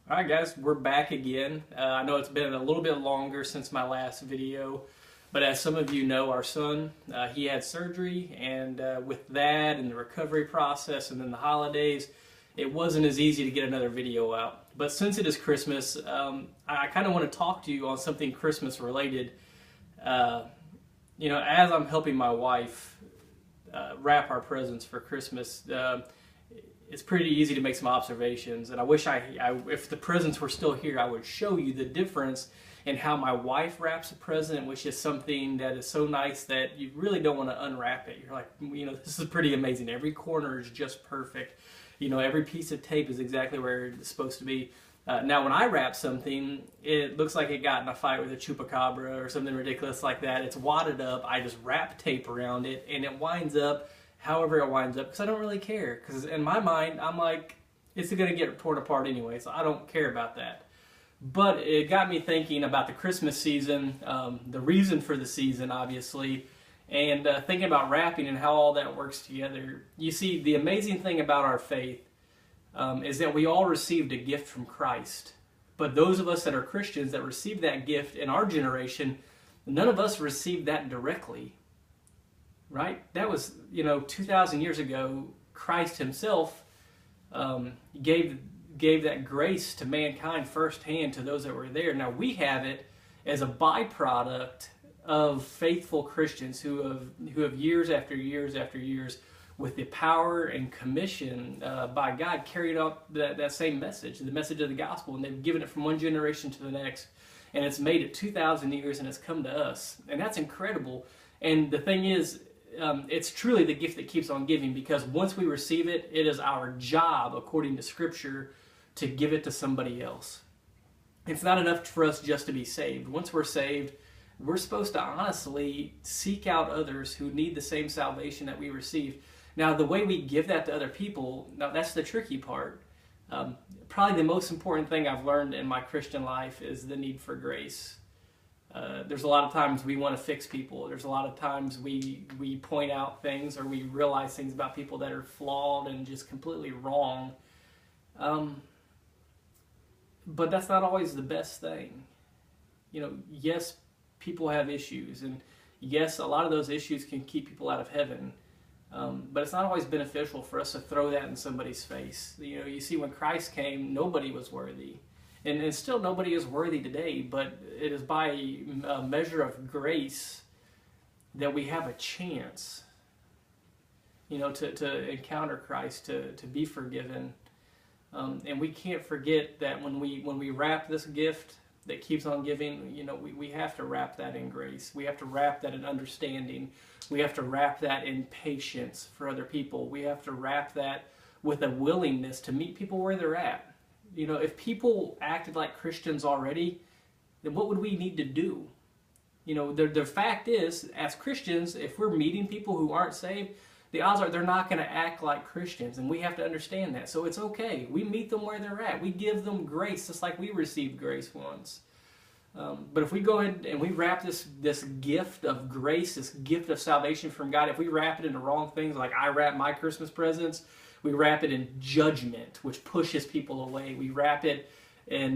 All right, guys, we're back again. I know it's been a little bit longer since my last video, but as some of you know, our son, he had surgery, and with that and the recovery process and then the holidays, it wasn't as easy to get another video out. But since it is Christmas, I kind of want to talk to you on something Christmas related. As I'm helping my wife wrap our presents for Christmas, it's pretty easy to make some observations, and I wish if the presents were still here, I would show you the difference in how my wife wraps a present, which is something that is so nice that you really don't want to unwrap it. You're like, this is pretty amazing. Every corner is just perfect. Every piece of tape is exactly where it's supposed to be. Now, when I wrap something, it looks like it got in a fight with a chupacabra or something ridiculous like that. It's wadded up. I just wrap tape around it, and it winds up however it winds up, because I don't really care. Because in my mind, I'm like, it's going to get torn apart anyway, so I don't care about that. But it got me thinking about the Christmas season, the reason for the season, obviously, and thinking about wrapping and how all that works together. You see, the amazing thing about our faith is that we all received a gift from Christ. But those of us that are Christians that received that gift in our generation, none of us received that directly. Right? That was, 2,000 years ago, Christ himself gave that grace to mankind firsthand to those that were there. Now we have it as a byproduct of faithful Christians who have years after years after years, with the power and commission by God, carried out that same message, the message of the gospel, and they've given it from one generation to the next, and it's made it 2,000 years, and it's come to us, and that's incredible. And the thing is, it's truly the gift that keeps on giving, because once we receive it, it is our job, according to Scripture, to give it to somebody else. It's not enough for us just to be saved. Once we're saved, we're supposed to honestly seek out others who need the same salvation that we received. Now, the way we give that to other people, now that's the tricky part. Probably the most important thing I've learned in my Christian life is the need for grace. There's a lot of times we want to fix people. There's a lot of times we point out things, or we realize things about people that are flawed and just completely wrong. But that's not always the best thing. Yes, people have issues, and yes, a lot of those issues can keep people out of heaven. But it's not always beneficial for us to throw that in somebody's face. You see, when Christ came, nobody was worthy. And still nobody is worthy today, but it is by a measure of grace that we have a chance, to encounter Christ, to be forgiven. And we can't forget that when we wrap this gift that keeps on giving, we have to wrap that in grace. We have to wrap that in understanding. We have to wrap that in patience for other people. We have to wrap that with a willingness to meet people where they're at. If people acted like Christians already, then what would we need to do? The fact is, as Christians, if we're meeting people who aren't saved, the odds are they're not going to act like Christians, and we have to understand that. So it's okay. We meet them where they're at. We give them grace, just like we received grace once. But if we go ahead and we wrap this gift of grace, this gift of salvation from God, if we wrap it into wrong things, like I wrap my Christmas presents, we wrap it in judgment, which pushes people away. We wrap it in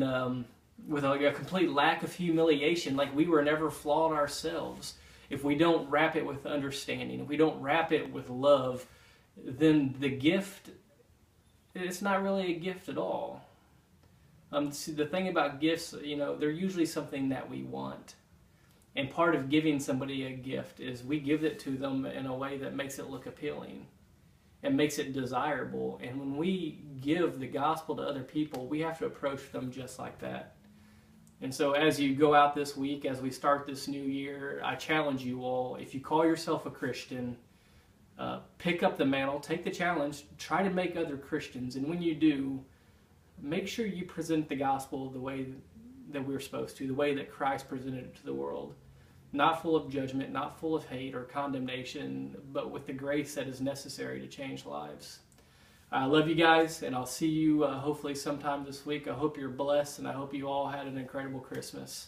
with a complete lack of humiliation, like we were never flawed ourselves. If we don't wrap it with understanding, if we don't wrap it with love, then the gift, it's not really a gift at all. See, the thing about gifts, they're usually something that we want. And part of giving somebody a gift is we give it to them in a way that makes it look appealing and makes it desirable. And when we give the gospel to other people, we have to approach them just like that. And so as you go out this week, as we start this new year, I challenge you all, if you call yourself a Christian, pick up the mantle, take the challenge, try to make other Christians. And when you do, make sure you present the gospel the way that we're supposed to, the way that Christ presented it to the world. Not full of judgment, not full of hate or condemnation, but with the grace that is necessary to change lives. I love you guys, and I'll see you hopefully sometime this week. I hope you're blessed, and I hope you all had an incredible Christmas.